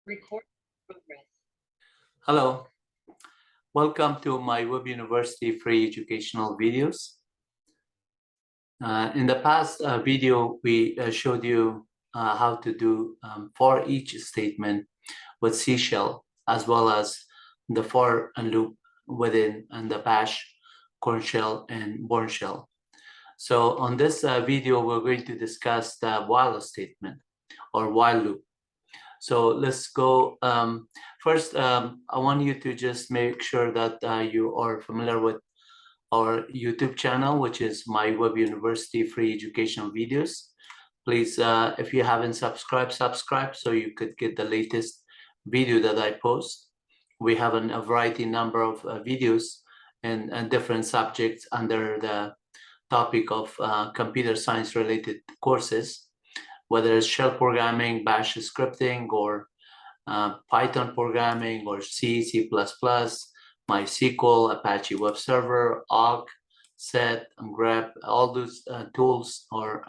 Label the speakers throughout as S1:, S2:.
S1: Record progress.
S2: Hello, welcome to my Web University free educational videos. In the past video, we showed you how to do for each statement with C shell, as well as the for loop within the bash, corn shell, and bourne shell. So on this video, we're going to discuss the while statement or while loop. So let's go. First, I want you to just make sure that you are familiar with our YouTube channel, which is my Web University free educational videos. Please, if you haven't subscribed, subscribe so you could get the latest video that I post. We have a variety number of videos and different subjects under the topic of computer science related courses, whether it's shell programming, bash scripting, or Python programming, or C, C++, MySQL, Apache Web Server, Awk, Set, and grep. All those tools are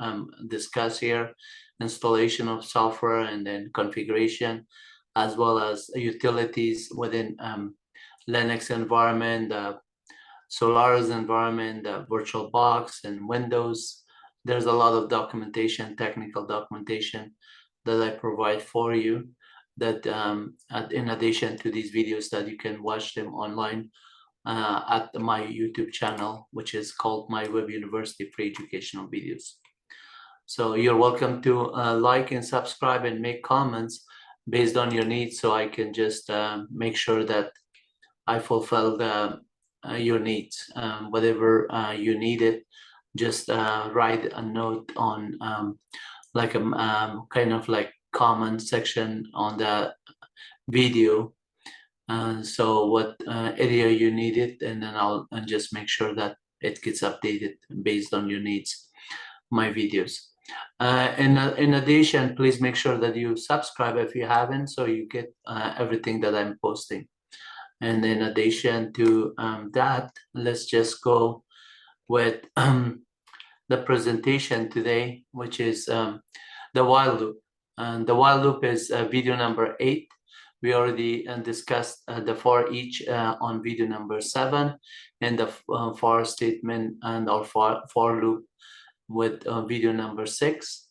S2: discussed here. Installation of software and then configuration, as well as utilities within Linux environment, the Solaris environment, the VirtualBox, and Windows. There's a lot of documentation, technical documentation that I provide for you, that in addition to these videos, that you can watch them online at my YouTube channel, which is called my Web University Free Educational Videos. So you're welcome to like and subscribe and make comments based on your needs, so I can just make sure that I fulfill your needs. Whatever you need it, just write a note on like a kind of like comment section on the video. So what area you need it, and then I'll just make sure that it gets updated based on your needs, my videos. In addition, please make sure that you subscribe if you haven't, so you get everything that I'm posting. And in addition to that, let's just go with the presentation today, which is the while loop. And the while loop is video number 8. We already discussed the for each on video number 7, and the for statement and or for loop with video number 6.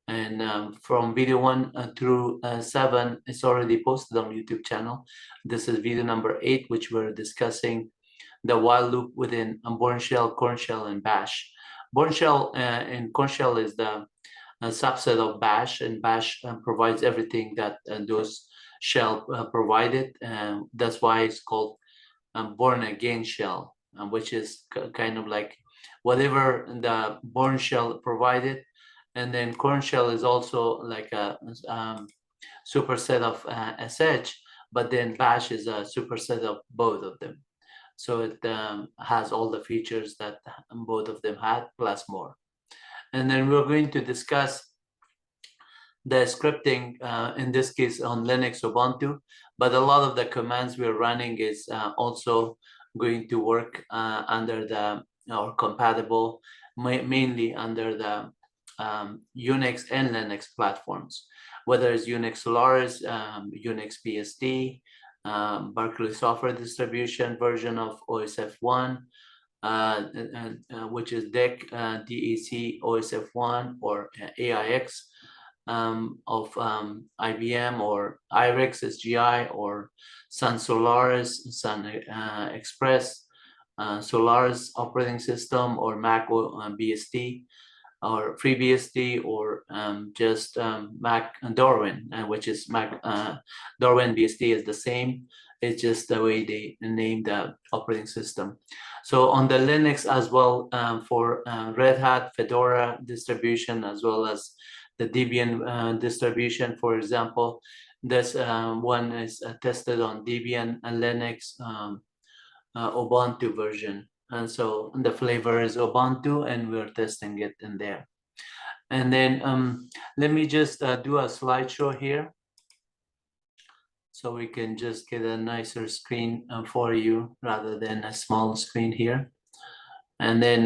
S2: And from video 1 through 7, it's already posted on YouTube channel. This is video number 8, which we're discussing the while loop within bourne shell, corn shell, and bash. Bourne shell and corn shell is the subset of bash, and bash provides everything that those shell provided. That's why it's called born again shell, which is kind of like whatever the bourne shell provided. And then corn shell is also like a superset of sh, but then bash is a superset of both of them. So it has all the features that both of them had, plus more. And then we're going to discuss the scripting, in this case on Linux Ubuntu, but a lot of the commands we're running is also going to work under the, or compatible, mainly under the Unix and Linux platforms, whether it's Unix Solaris, Unix BSD, Berkeley software distribution version of OSF1, which is DEC, DEC OSF1, or AIX of IBM, or IRIX SGI, or Sun Solaris, Sun Express, Solaris operating system, or Mac BSD, or FreeBSD, or just Mac Darwin, which is Mac Darwin BSD is the same. It's just the way they name the operating system. So on the Linux as well, for Red Hat, Fedora distribution, as well as the Debian distribution, for example, this one is tested on Debian and Linux Ubuntu version. And so the flavor is Ubuntu, and we're testing it in there. And then let me just do a slideshow here, so we can just get a nicer screen for you rather than a small screen here. And then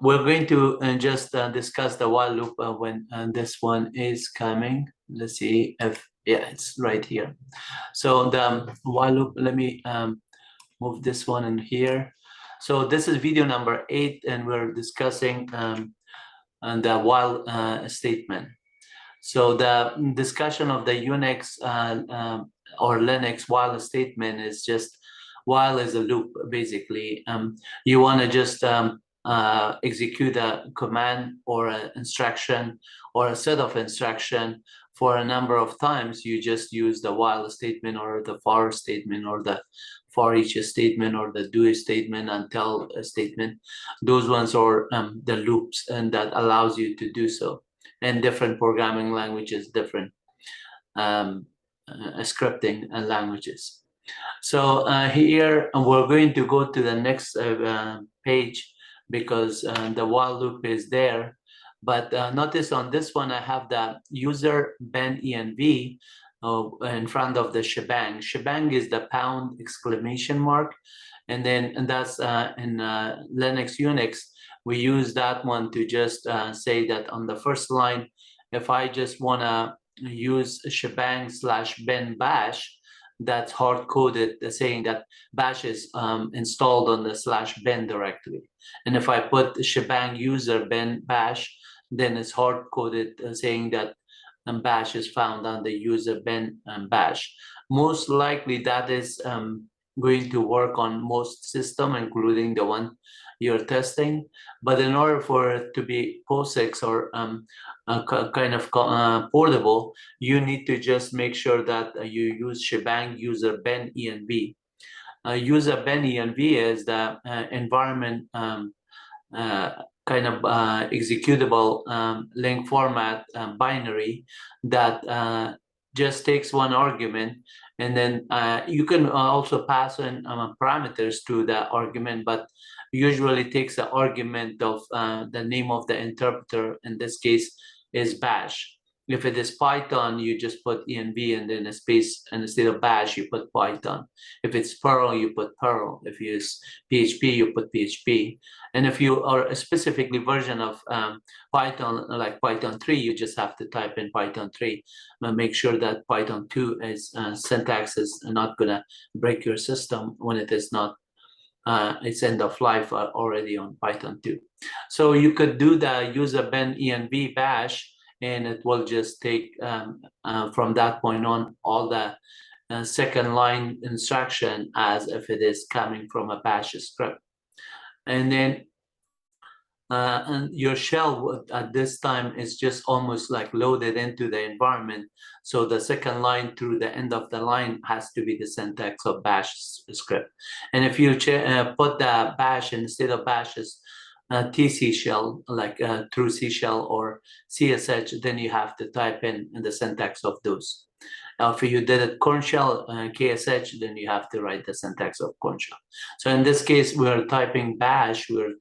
S2: we're going to just discuss the while loop when this one is coming. Let's see if Yeah, it's right here. So the while loop, let me move this one in here. So this is video number 8, and we're discussing and the while statement. So the discussion of the Unix or Linux while statement is just while is a loop, basically. You want to just execute a command or an instruction or a set of instruction for a number of times. You just use the while statement or the for statement or the for each statement or the do statement until statement. Those ones are the loops, and that allows you to do so. And different programming languages, different scripting languages. So here we're going to go to the next page because the while loop is there. But notice on this one, I have the user ben env in front of the shebang. Shebang is the pound exclamation mark. And that's in Linux, Unix, we use that one to just say that on the first line, if I just want to use shebang / ben bash, that's hard coded, saying that bash is installed on the /bin directory. And if I put shebang user ben bash, then it's hard coded, saying that bash is found on the user ben bash. Most likely that is going to work on most system, including the one you're testing. But in order for it to be POSIX or kind of portable, you need to just make sure that you use shebang user ben env. User ben env is the environment kind of executable link format binary that just takes one argument, and then you can also pass in parameters to the argument, but usually takes the argument of the name of the interpreter. In this case is bash. If it is Python, you just put env and then a space, and instead of bash you put Python. If it's Perl, you put Perl. If you use PHP, you put PHP. And if you are a specifically version of Python, like Python 3, you just have to type in Python 3. Make sure that Python 2 is syntax is not going to break your system when it is not, it's end of life already on Python 2. So you could do the user ben env bash, and it will just take from that point on all the second line instruction as if it is coming from a bash script. And then and your shell at this time is just almost like loaded into the environment. So the second line through the end of the line has to be the syntax of bash script. And if you put the bash instead of bash as TC shell, like through C shell or CSH, then you have to type in the syntax of those. If you did it corn shell KSH, then you have to write the syntax of corn shell. So in this case, we're typing bash, we're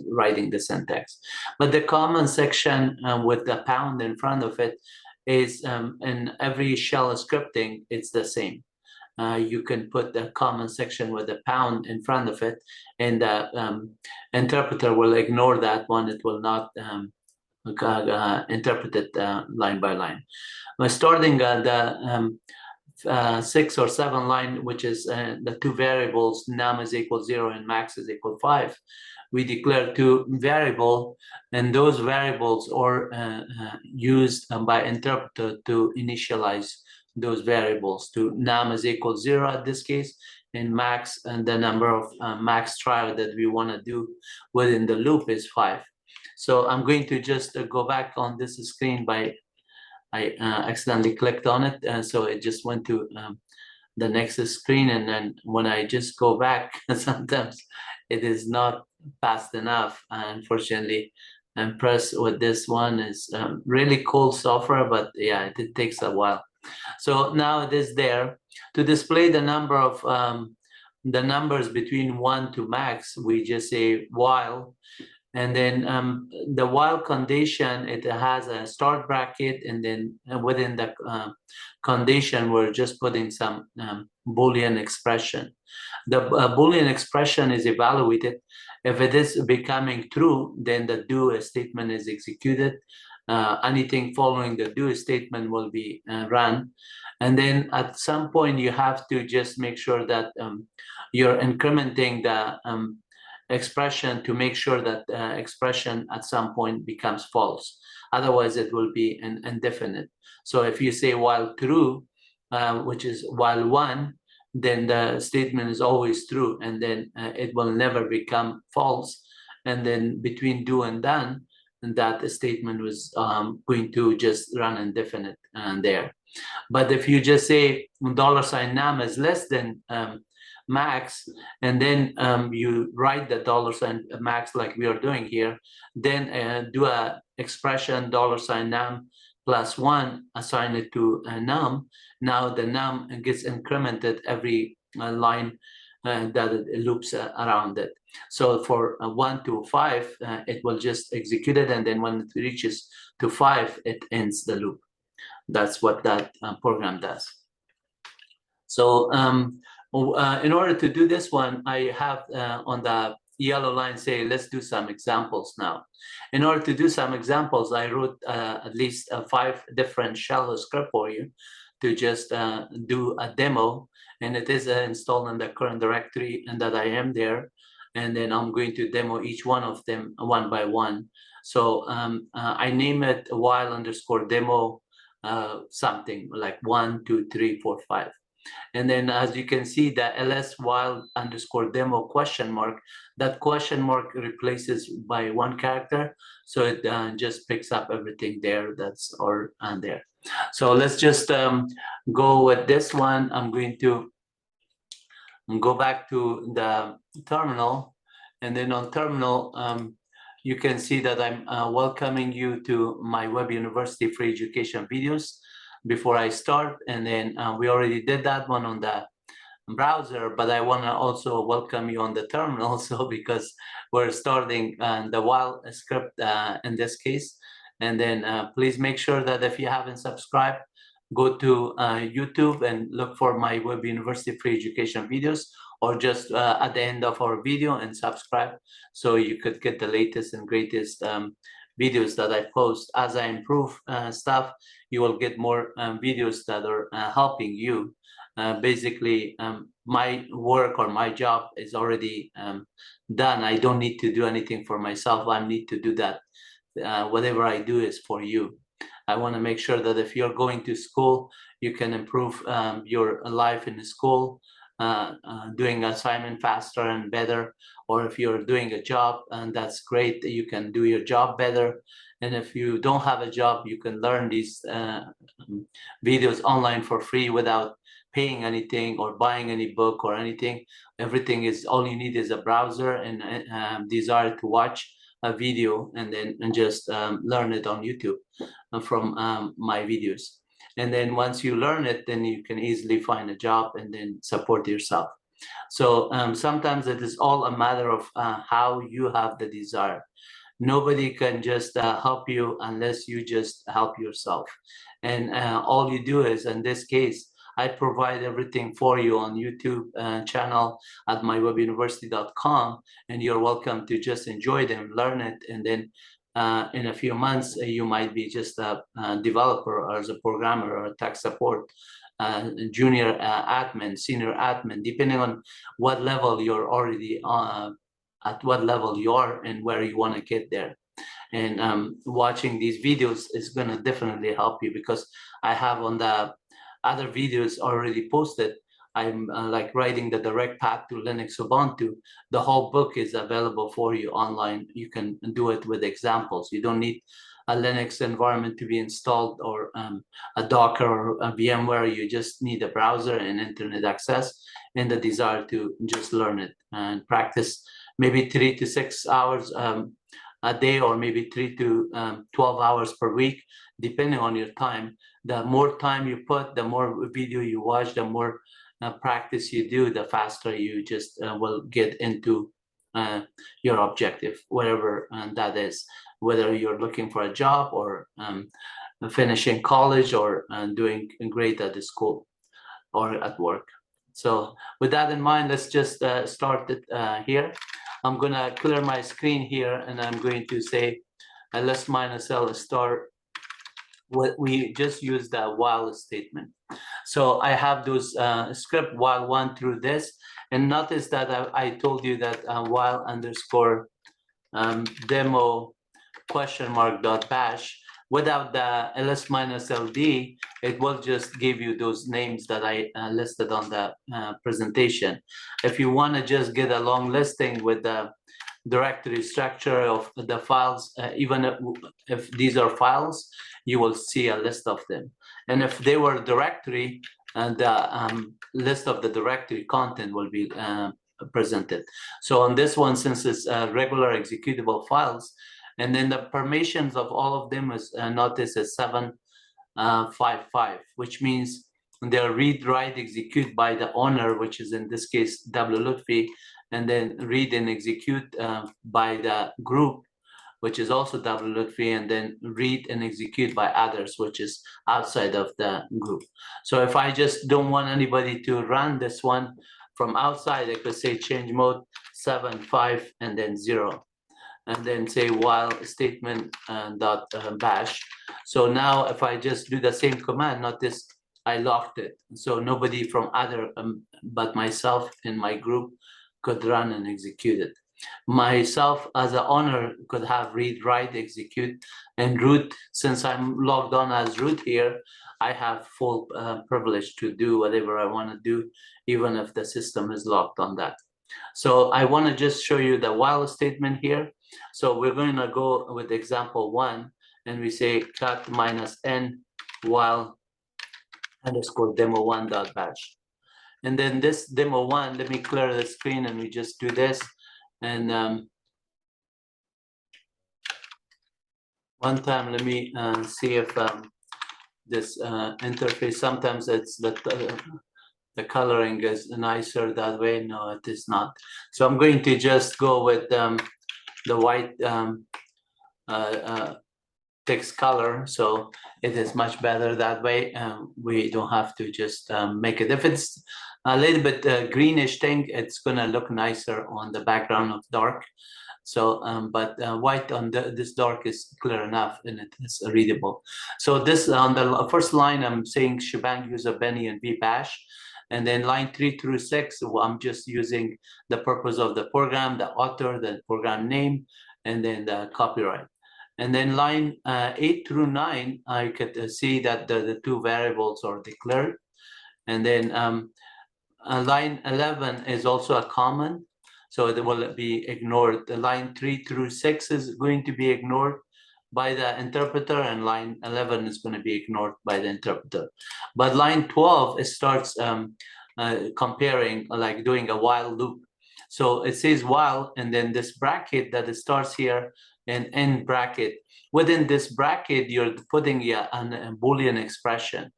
S2: writing the syntax. But the common section with the pound in front of it is in every shell scripting, it's the same. You can put the common section with the pound in front of it, and the interpreter will ignore that one. It will not interpret it line by line. We're starting the 6 or 7 line, which is the two variables, num is equal 0 and max is equal 5. We declare two variables, and those variables are used by interpreter to initialize those variables to num is equal 0 at this case, and max, and the number of max trial that we want to do within the loop is 5. So I'm going to just go back on this screen by I accidentally clicked on it, and so it just went to the next screen. And then when I just go back, sometimes it is not fast enough, unfortunately. And press with this one is really cool software, but yeah, it takes a while. So now it is there. To display the number of the numbers between 1 to max, we just say while. And then the while condition, it has a start bracket, and then within the condition, we're just putting some Boolean expression. The Boolean expression is evaluated. If it is becoming true, then the do statement is executed. anything following the do statement will be run. And then at some point you have to just make sure that you're incrementing the expression to make sure that expression at some point becomes false. Otherwise it will be an indefinite. So if you say while true, which is while one, then the statement is always true, and then it will never become false. And then between do and done, and that statement was going to just run indefinite there. But if you just say $num is less than max, and then you write the $max like we are doing here, then do a expression $num plus one, assign it to num. Now the num gets incremented every line that it loops around it. So for 1 to 5, it will just execute it, and then when it reaches to 5, it ends the loop. That's what that program does. So in order to do this one, I have on the yellow line say, let's do some examples now. In order to do some examples, I wrote at least 5 different shell script for you to just do a demo, and it is installed in the current directory and that I am there. And then I'm going to demo each one of them one by one. So I name it while underscore demo something like 1, 2, 3, 4, 5. And then as you can see, the ls while underscore demo question mark, that question mark replaces by 1 character. So it just picks up everything there that's or there. So let's just go with this one. I'm going to go back to the terminal, and then on terminal, you can see that I'm welcoming you to my Web University free education videos before I start. And then we already did that one on the browser, but I want to also welcome you on the terminal. So because we're starting the while script in this case. And then please make sure that if you haven't subscribed, go to YouTube and look for my Web University free education videos, or just at the end of our video and subscribe, so you could get the latest and greatest videos that I post. As I improve stuff, you will get more videos that are helping you. Basically, my work or my job is already done. I don't need to do anything for myself. I need to do that. Whatever I do is for you. I want to make sure that if you're going to school, you can improve your life in the school, doing assignment faster and better. Or if you're doing a job, and that's great, you can do your job better. And if you don't have a job, you can learn these videos online for free without paying anything or buying any book or anything. Everything is, all you need is a browser and desire to watch a video, and then just learn it on YouTube from my videos. And then once you learn it, then you can easily find a job and then support yourself. So sometimes it is all a matter of how you have the desire. Nobody can just help you unless you just help yourself. And all you do is, in this case, I provide everything for you on YouTube channel at mywebuniversity.com, and you're welcome to just enjoy them, learn it, and then in a few months you might be just a developer or as a programmer or a tech support, junior admin, senior admin, depending on what level you're already at what level you are and where you want to get there. And watching these videos is going to definitely help you, because I have on the other videos already posted, I'm like writing the direct path to Linux Ubuntu. The whole book is available for you online. You can do it with examples. You don't need a Linux environment to be installed, or a Docker or a VMware. You just need a browser and internet access and the desire to just learn it and practice maybe 3 to 6 hours a day, or maybe 3 to 12 hours per week, depending on your time. The more time you put, the more video you watch, the more practice you do, the faster you just will get into your objective, whatever that is, whether you're looking for a job or finishing college or doing great at the school or at work. So with that in mind, let's just start it here. I'm gonna clear my screen here, and I'm going to say ls -l star we just use the while statement. So I have those script while one through this, and notice that I told you that while underscore demo question mark dot bash, without the ls minus ld, it will just give you those names that I listed on the presentation. If you want to just get a long listing with the directory structure of the files, even if these are files, you will see a list of them. And if they were directory, the list of the directory content will be presented. So on this one, since it's regular executable files, and then the permissions of all of them is notice is 755, which means they're read, write, execute by the owner, which is in this case W. Lutfi, and then read and execute by the group, which is also W. Lutfi, and then read and execute by others, which is outside of the group. So if I just don't want anybody to run this one from outside, I could say change mode 7.5 and then 0. And then say while statement dot bash. So now if I just do the same command, notice I locked it. So nobody from other but myself in my group could run and execute it. Myself as an owner could have read, write, execute, and root. Since I'm logged on as root here, I have full privilege to do whatever I want to do, even if the system is locked on that. So I want to just show you the while statement here. So we're going to go with example 1, and we say cut minus n while underscore demo1 dot bash. And then this demo1, let me clear the screen and we just do this. And one time, let me see if this interface, sometimes it's the coloring is nicer that way. No, it is not. So I'm going to just go with the white text color, so it is much better that way. We don't have to just make it. If it's a little bit greenish thing, it's gonna look nicer on the background of dark. So but white on this dark is clear enough and it is readable. So this on the first line, I'm saying shebang user Benny and V bash. And then line 3 through 6, I'm just using the purpose of the program, the author, the program name, and then the copyright. And then line 8 through 9, I could see that the two variables are declared. And then line 11 is also a comment, so it will be ignored. The line 3 through 6 is going to be ignored by the interpreter, and line 11 is going to be ignored by the interpreter. But line 12, it starts comparing, like doing a while loop. So it says while, and then this bracket that it starts here, and end bracket. Within this bracket, you're putting a Boolean expression.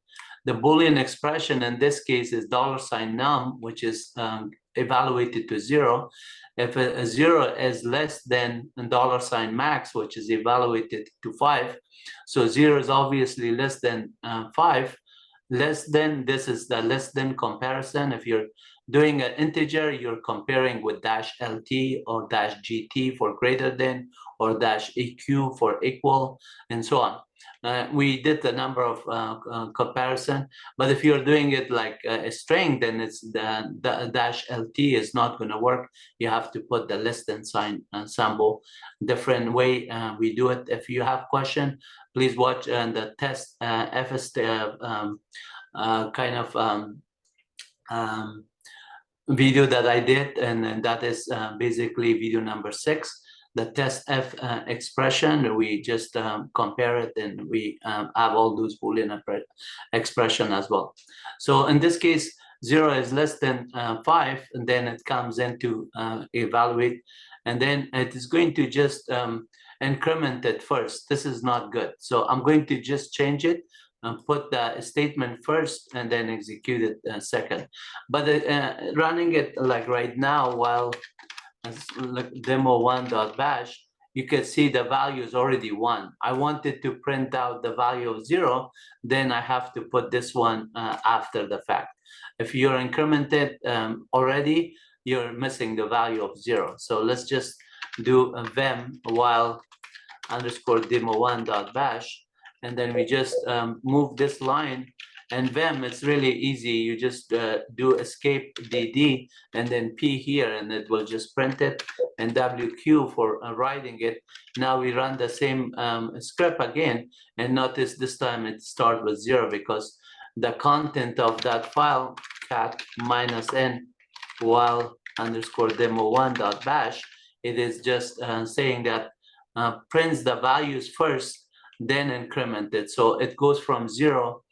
S2: The Boolean expression in this case is $num, which is evaluated to 0. If a 0 is less than $max, which is evaluated to 5, so 0 is obviously less than 5. Less than, this is the less than comparison. If you're doing an integer, you're comparing with -lt or -gt for greater than, or -eq for equal, and so on. We did the number of comparison, but if you're doing it like a string, then it's the -lt is not going to work. You have to put the less than sign symbol. Different way we do it. If you have question, please watch the test FS kind of video that I did, and that is basically video number 6. The test F expression, we just compare it, and we have all those Boolean expression as well. So in this case, 0 is less than 5, and then it comes in to evaluate, and then it is going to just increment it first. This is not good. So I'm going to just change it and put the statement first and then execute it second. But running it like right now, while demo1.bash, you can see the value is already 1. I wanted to print out the value of 0, then I have to put this one after the fact. If you're incremented already, you're missing the value of 0. So let's just do a vim while underscore demo1.bash, and then we just move this line. And Vim, it's really easy. You just do escape DD and then P here, and it will just print it, and WQ for writing it. Now we run the same script again, and notice this time it starts with 0 because the content of that file, cat -n while underscore demo1.bash, it is just saying that prints the values first, then increment it. So it goes from 0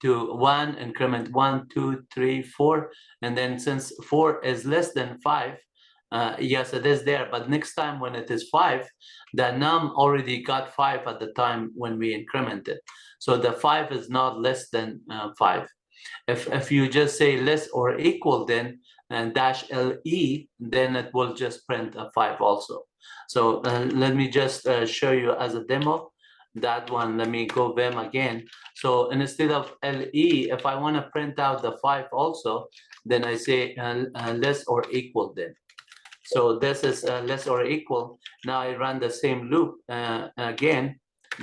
S2: to 1, increment 1, 2, 3, 4, and then since 4 is less than 5, yes, it is there, but next time when it is 5, the num already got 5 at the time when we increment it. So the 5 is not less than 5. If you just say less or equal, then and -LE, then it will just print a 5 also. So let me just show you as a demo that one. Let me go Vim again. So instead of LE, if I want to print out the 5 also, then I say less or equal then. So this is less or equal. Now I run the same loop again,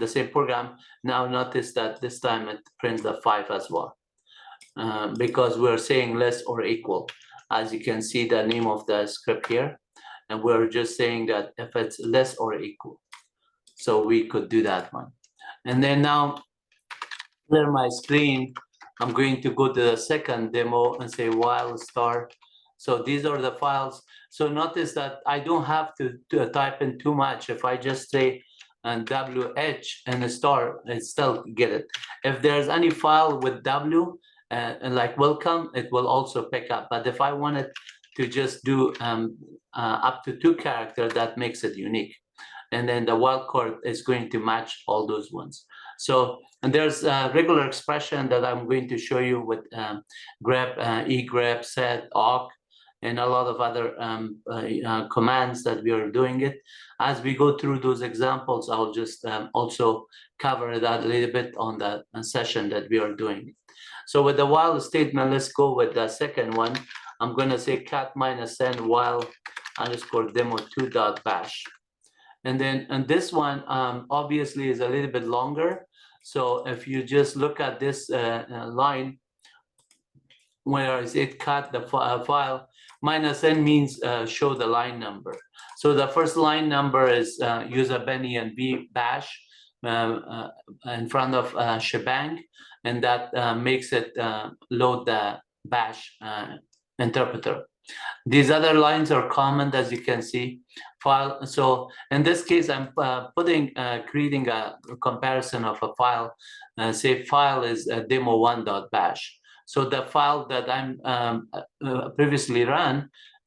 S2: the same program. Now notice that this time it prints the 5 as well, because we're saying less or equal. As you can see the name of the script here, and we're just saying that if it's less or equal. So we could do that one. And then now, clear my screen. I'm going to go to the second demo and say while star. So these are the files. So notice that I don't have to type in too much. If I just say and WH and a star, it still get it. If there's any file with W, and like welcome, it will also pick up. But if I wanted to just do up to 2 characters, that makes it unique. And then the wildcard is going to match all those ones. So, and there's a regular expression that I'm going to show you with grep, egrep, set, awk, and a lot of other commands that we are doing it. As we go through those examples, I'll just also cover that a little bit on the session that we are doing. So with the while statement, let's go with the second one. I'm going to say cat -n while underscore demo2.bash. And then and this one obviously is a little bit longer. So if you just look at this line, where is it cut the file, -n means show the line number. So the first line number is user Benny and B bash in front of shebang, and that makes it load the bash interpreter. These other lines are comment, as you can see. File. So in this case, I'm creating a comparison of a file. Say file is demo1.bash. So the file that I'm previously run,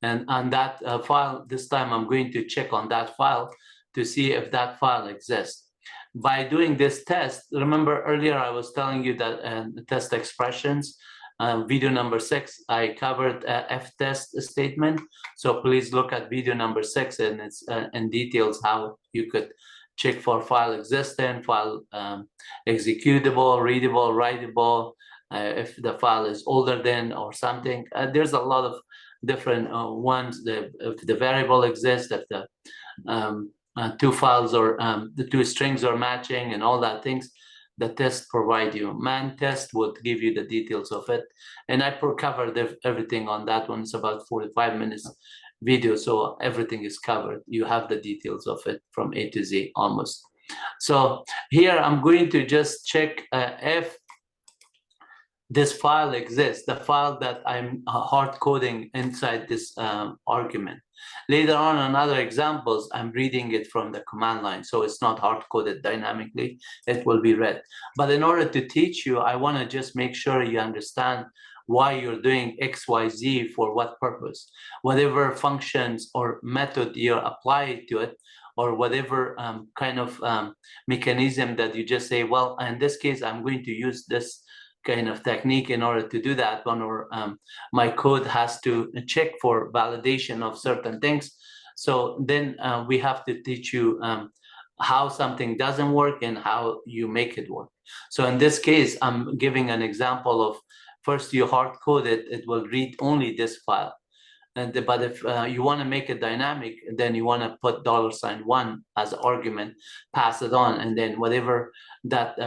S2: and on that file, this time I'm going to check on that file to see if that file exists. By doing this test, remember earlier I was telling you that test expressions, video number 6, I covered F-test statement. So please look at video number 6, and it's in details how you could check for file existent, file executable, readable, writable, if the file is older than or something. There's a lot of different ones. If the variable exists, if the 2 files or the 2 strings are matching and all that things, the test provide you. Man test would give you the details of it. And I covered everything on that one. It's about 45 minutes video, so everything is covered. You have the details of it from A to Z almost. So here I'm going to just check if this file exists, the file that I'm hard coding inside this argument. Later on other examples, I'm reading it from the command line, so it's not hard coded dynamically, it will be read. But in order to teach you, I want to just make sure you understand why you're doing X, Y, Z, for what purpose. Whatever functions or method you apply to it, or whatever kind of mechanism that you just say, well, in this case, I'm going to use this kind of technique in order to do that one, or my code has to check for validation of certain things. So then we have to teach you how something doesn't work and how you make it work. So in this case, I'm giving an example of first you hard code it, it will read only this file. But if you want to make it dynamic, then you want to put $1 as an argument, pass it on, and then whatever that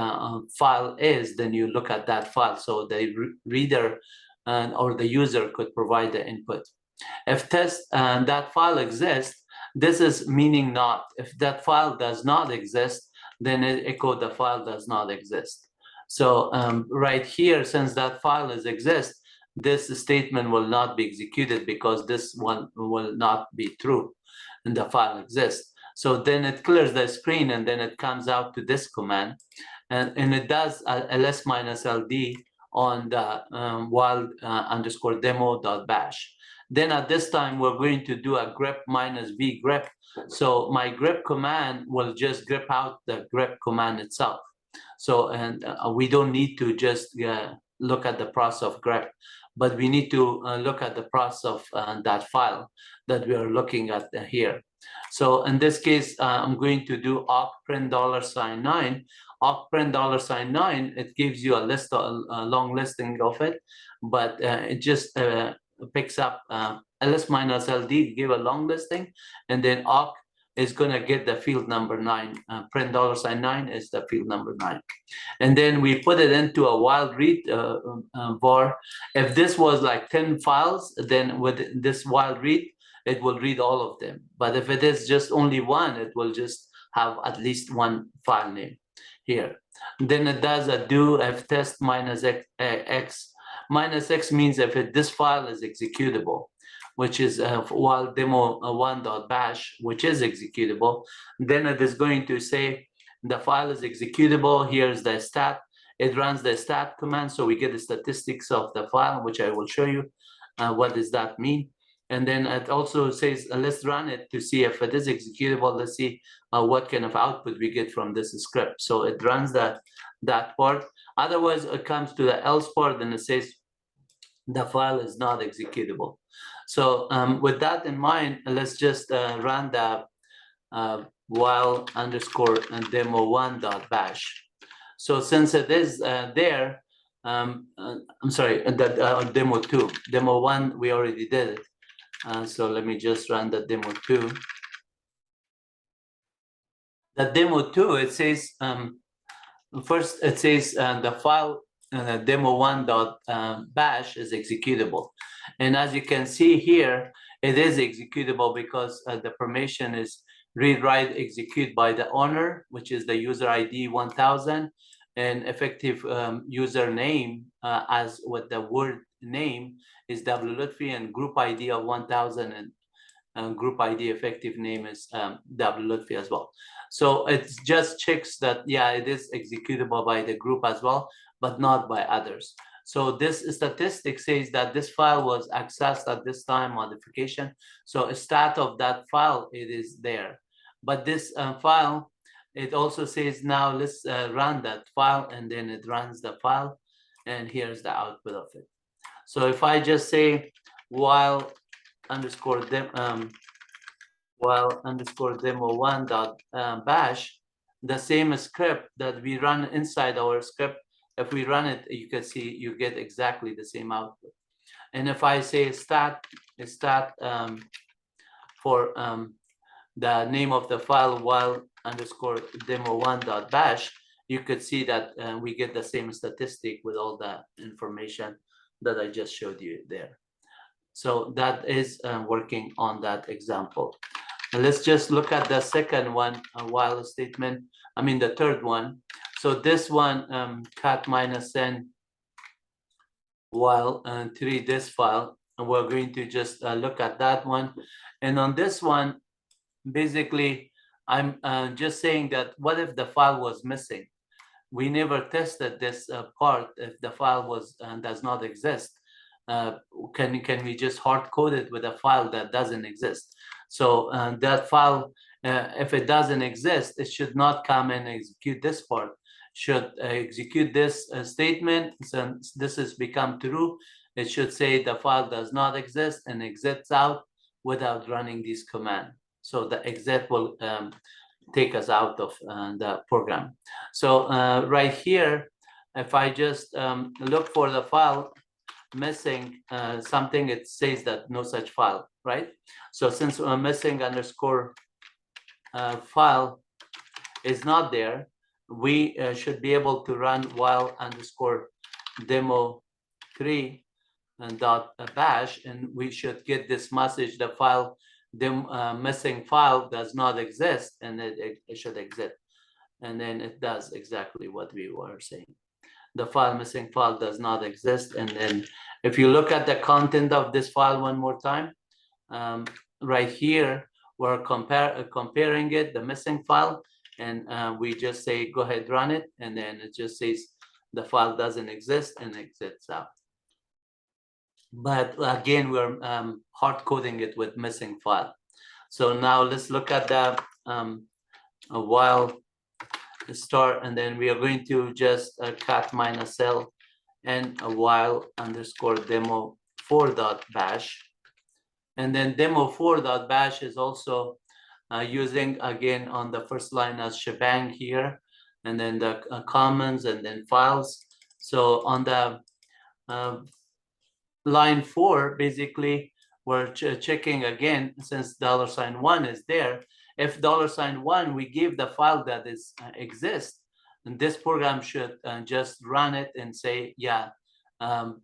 S2: file is, then you look at that file. So the reader or the user could provide the input. If that file exists, this is meaning not. If that file does not exist, then it echo the file does not exist. So right here, since that file exists, this statement will not be executed because this one will not be true and the file exists. So then it clears the screen and then it comes out to this command, and it does ls minus ld on the while underscore demo.bash. Then at this time, we're going to do a grep minus v grep. So my grep command will just grep out the grep command itself. So, and we don't need to just look at the process of grep, but we need to look at the process of that file that we are looking at here. So in this case, I'm going to do awk print $9. Awk print $9, it gives you a list, a long listing of it, but it just picks up ls minus ld, give a long listing, and then awk is going to get the field number 9. Print $9 is the field number 9. And then we put it into a wild read var. If this was like 10 files, then with this wild read, it will read all of them. But if it is just only one, it will just have at least one file name here. Then it does a do if test minus x. Minus x means if this file is executable, which is while demo1.bash, which is executable, then it is going to say the file is executable. Here's the stat. It runs the stat command, so we get the statistics of the file, which I will show you. What does that mean? And then it also says, let's run it to see if it is executable. Let's see what kind of output we get from this script. So it runs that part. Otherwise, it comes to the else part, and it says the file is not executable. So with that in mind, let's just run the while underscore demo1.bash. So since it is there, I'm sorry, that demo2, demo1, we already did it. So let me just run the demo2. The demo2, it says, first it says the file demo1.bash is executable. And as you can see here, it is executable because the permission is read, write, execute by the owner, which is the user ID 1000, and effective username as with the word name is wlutfi, and group ID of 1000, and group ID effective name is wlutfi as well. So it just checks that, yeah, it is executable by the group as well, but not by others. So this statistic says that this file was accessed at this time modification. So a stat of that file, it is there. But this file, it also says now let's run that file, and then it runs the file, and here's the output of it. So if I just say while underscore demo1.bash, the same script that we run inside our script, if we run it, you can see you get exactly the same output. And if I say stat for the name of the file while underscore demo1.bash, you could see that we get the same statistic with all the information that I just showed you there. So that is working on that example. And let's just look at the second one, while statement, I mean the third one. So this one, cat minus n while treat this file, and we're going to just look at that one. And on this one, basically, I'm just saying that what if the file was missing? We never tested this part. If the file was does not exist, can we just hard code it with a file that doesn't exist? So that file, if it doesn't exist, it should not come and execute this part. Should execute this statement. Since this has become true, it should say the file does not exist and exits out without running this command. So the exit will take us out of the program. So right here, if I just look for the file, missing something, it says that no such file, right? So since missing underscore file is not there, we should be able to run while underscore demo3 dot bash, and we should get this message: the file, the missing file does not exist, and it should exist. And then it does exactly what we were saying. The missing file does not exist. And then if you look at the content of this file one more time, right here, we're comparing it, the missing file, and we just say, go ahead, run it. And then it just says the file doesn't exist and exits out. But again, we're hard coding it with missing file. So now let's look at the while start, and then we are going to just cat minus L and a while underscore demo4 dot bash. And then demo4 dot bash is also using, again, on the first line as shebang here, and then the commons and then files. So on the line 4, basically, we're checking again, since $1 is there. If $1, we give the file that is exists, and this program should just run it and say, yeah, I'm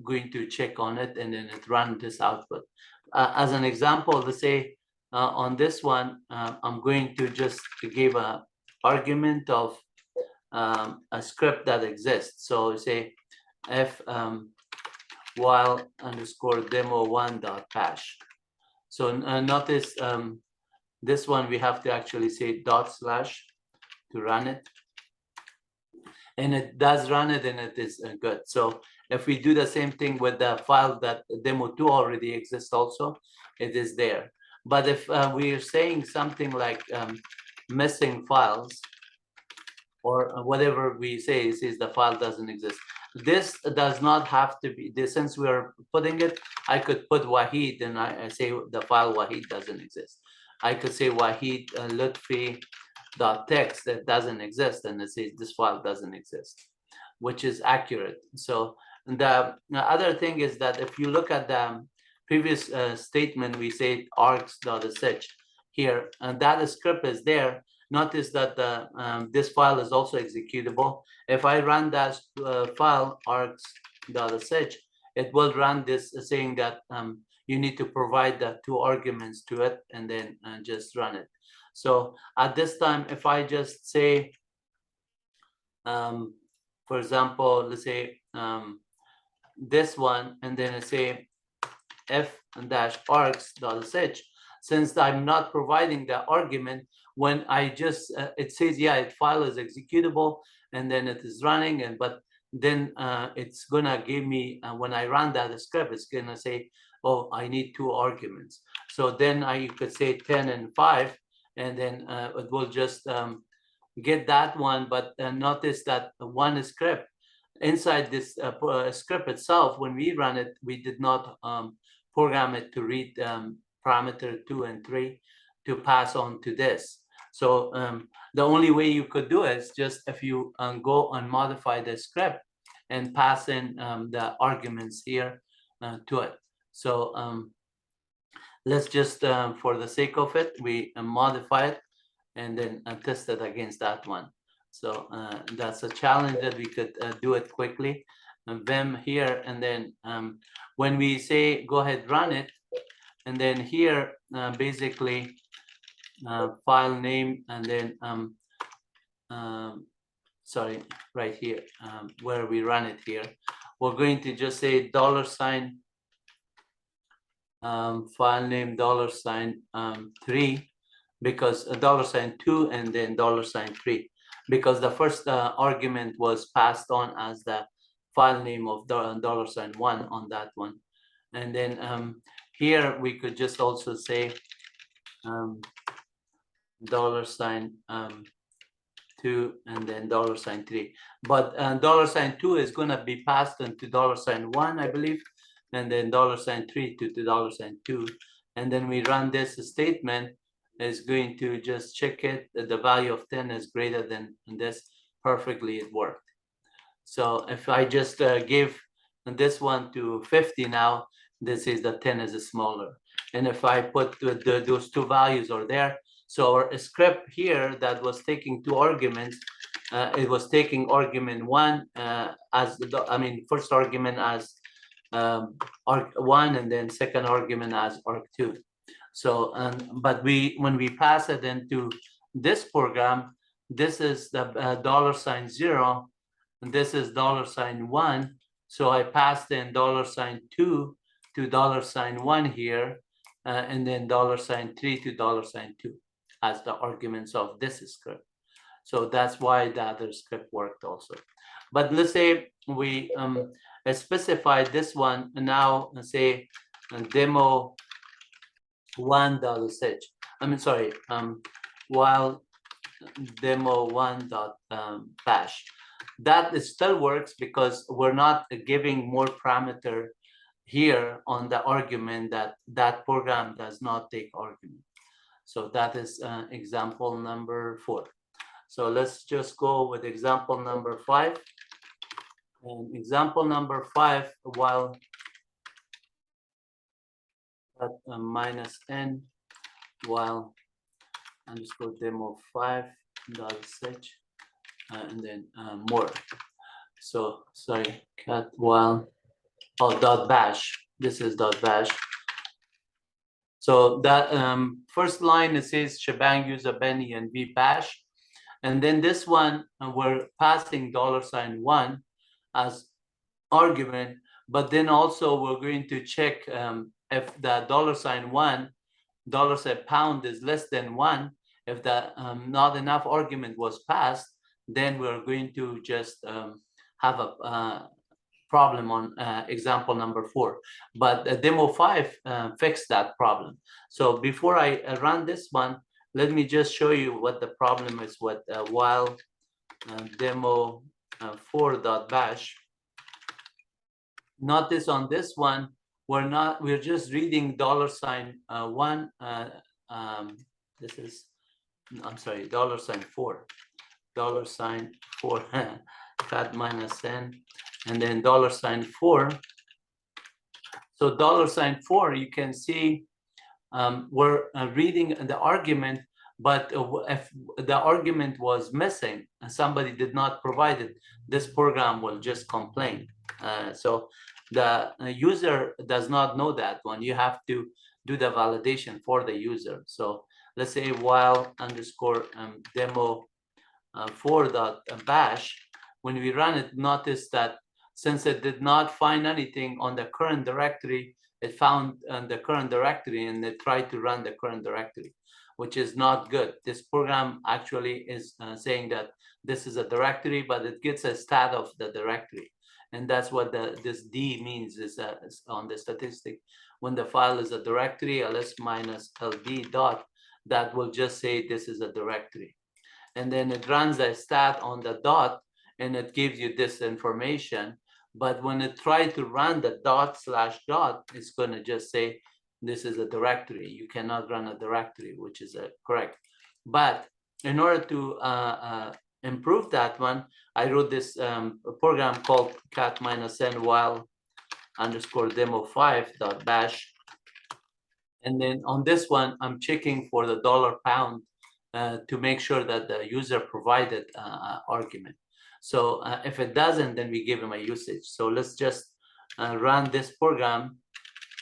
S2: going to check on it, and then it run this output. As an example, let's say on this one, I'm going to just give a argument of a script that exists. So say if while underscore demo1 dot bash. So notice this one, we have to actually say dot slash to run it. And it does run it, and it is good. So if we do the same thing with the file that demo2 already exists also, it is there. But if we are saying something like missing files, or whatever we say, says the file doesn't exist. This does not have to be, since we're putting it, I could put Wahid, and I say the file Wahid doesn't exist. I could say Wahid lutfi.txt that doesn't exist, and it says this file doesn't exist, which is accurate. So the other thing is that if you look at the previous statement, we say args.sh here, and that script is there. Notice that this file is also executable. If I run that file args.sh, it will run this saying that you need to provide the 2 arguments to it, and then just run it. So at this time, if I just say, for example, let's say this one, and then I say f-args.sh, since I'm not providing the argument, when I just, it says, yeah, file is executable, and then it is running, and but then it's gonna give me, when I run that script, it's gonna say, oh, I need 2 arguments. So then you could say 10 and 5, and then it will just get that one. But notice that one script, inside this script itself, when we run it, we did not program it to read parameter 2 and 3 to pass on to this. So the only way you could do it is just if you go and modify the script and pass in the arguments here to it. So let's just, for the sake of it, we modify it and then test it against that one. So that's a challenge that we could do it quickly. Vim here, and then when we say go ahead, run it, and then here basically file name, and then sorry, right here where we run it here, we're going to just say $, file name $3, because $2 and then $3, because the first argument was passed on as the file name of $1 on that one. And then here we could just also say $2 and then $3, but $2 is going to be passed into $1, I believe, and then $3 to $2, and then we run this statement, is going to just check it, that the value of 10 is greater than this. Perfectly, it worked. So if I just give and this one to 50 now, this is the 10 is smaller. And if I put those two values are there, so our script here that was taking two arguments, it was taking argument one as first argument as arg1, and then second argument as arg2. So but when we pass it into this program, this is the $0, and this is $1. So I passed in $2 to $1 here, and then $3 to $2 as the arguments of this script. So that's why the other script worked also. But let's say we specify this one now, and say demo $1.h. While demo $1.bash. That still works because we're not giving more parameter here on the argument that program does not take argument. So that is example number 4. So let's just go with example number 5. And example number 5, while at minus n, while underscore demo 5.sh, and then more. So sorry, cat while dot bash. This is dot bash. So that first line, it says shebang user Benny and v bash, and then this one we're passing $1 as argument, but then also we're going to check if the $1 pound is less than 1. If that not enough argument was passed, then we're going to just have a problem on example number 4. But demo 5 fixed that problem. So before I run this one, let me just show you what the problem is with while demo 4.bash. Notice on this one, we're just reading $1. This is, I'm sorry, $4. $4 cat minus n, and then $4. So $4, you can see we're reading the argument, but if the argument was missing and somebody did not provide it, this program will just complain. So the user does not know that one. You have to do the validation for the user. So let's say while underscore demo 4.bash, when we run it, notice that since it did not find anything on the current directory, it found the current directory and it tried to run the current directory, which is not good. This program actually is saying that this is a directory, but it gets a stat of the directory. And that's what this D means is on the statistic. When the file is a directory, ls minus ld dot, that will just say this is a directory. And then it runs a stat on the dot, and it gives you this information. But when it tries to run the dot/dot, it's going to just say this is a directory. You cannot run a directory, which is correct. But in order to improve that one, I wrote this program called cat minus n while underscore demo 5.bash. And then on this one, I'm checking for the $pound to make sure that the user provided argument. So if it doesn't, then we give them a usage. So let's just run this program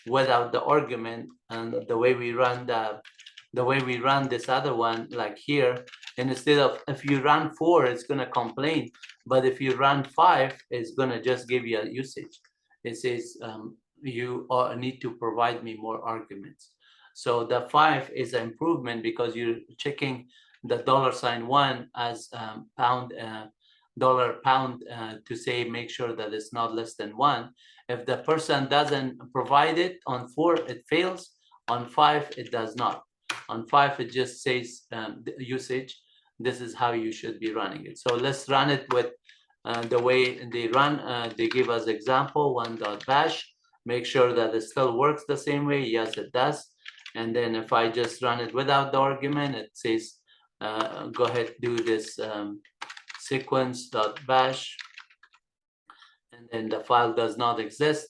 S2: without the argument, and the way we run this other one, like here. And instead of, if you run 4, it's going to complain, but if you run 5, it's going to just give you a usage. It says you need to provide me more arguments. So the 5 is an improvement because you're checking the $1 as pound to say, make sure that it's not less than 1. If the person doesn't provide it on 4, it fails. On 5, it does not. On 5, it just says the usage. This is how you should be running it. So let's run it with the way they run. They give us example 1.bash. Make sure that it still works the same way. Yes, it does. And then if I just run it without the argument, it says, go ahead, do this sequence.bash. and then the file does not exist.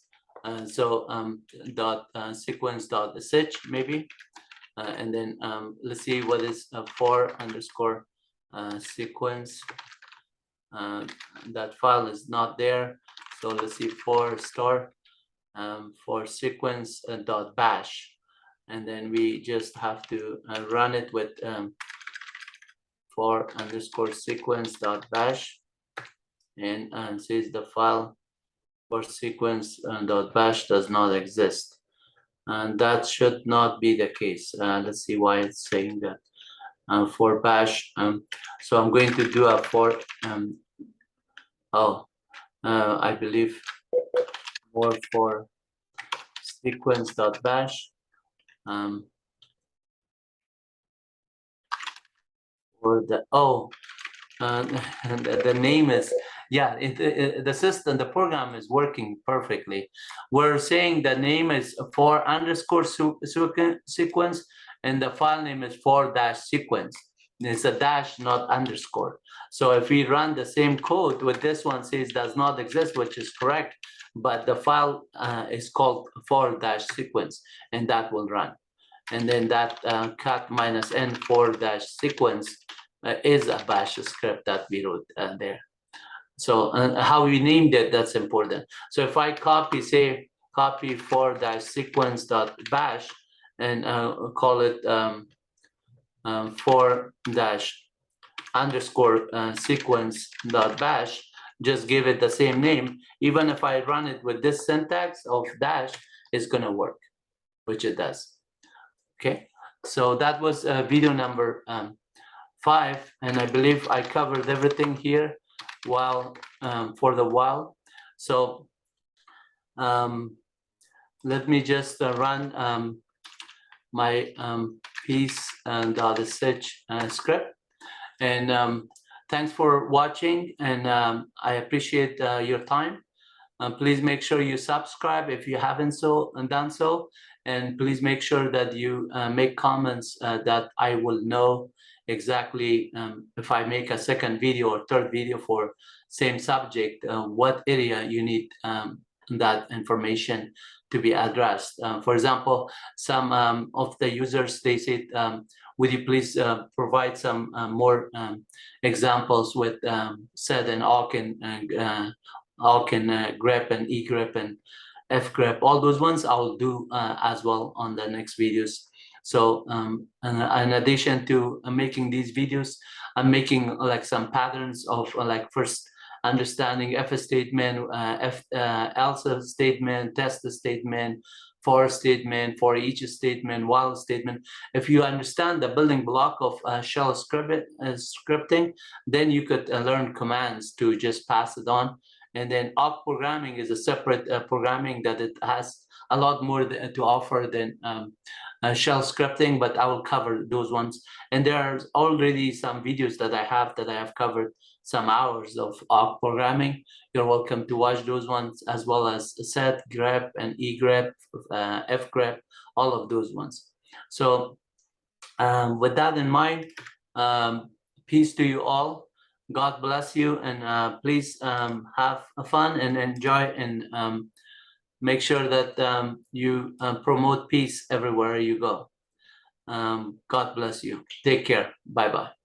S2: So dot sequence dot sh maybe, and then let's see what is for underscore sequence. That file is not there, so let's see for star for sequence dot bash, and then we just have to run it with for underscore sequence dot bash, and says the file for sequence dot bash does not exist, and that should not be the case. Let's see why it's saying that. For bash, so I'm going to do a for I believe more for sequence dot bash, or the and the name is, yeah, the system, the program is working perfectly. We're saying the name is for underscore sequence, and the file name is for dash sequence. It's a dash, not underscore. So if we run the same code with this one, says does not exist, which is correct, but the file is called for dash sequence, and that will run. And then that cat minus n for dash sequence is a bash script that we wrote there. So how we named it, that's important. So if I copy, say, copy for dash sequence dot bash and call it for dash underscore sequence dot bash, just give it the same name. Even if I run it with this syntax of dash, it's going to work, which it does. Okay, so that was video number 5, and I believe I covered everything here while for the while. So let me just run my piece and .sh script, and thanks for watching, and I appreciate your time. Please make sure you subscribe if you haven't done so, and please make sure that you make comments that I will know exactly if I make a second video or third video for same subject, what area you need that information to be addressed. For example, some of the users, they said, would you please provide some more examples with sed and awk and grep and egrep and fgrep, all those ones I'll do as well on the next videos. So in addition to making these videos, I'm making like some patterns of like first understanding if statement, else statement, test statement, for statement, for each statement, while statement. If you understand the building block of shell scripting, then you could learn commands to just pass it on. And then awk programming is a separate programming that it has a lot more to offer than shell scripting, but I will cover those ones. And there are already some videos that I have covered some hours of awk programming. You're welcome to watch those ones, as well as set, grep, and egrep, fgrep, all of those ones. So with that in mind, peace to you all. God bless you, and please have fun and enjoy, and make sure that you promote peace everywhere you go. God bless you. Take care. Bye-bye.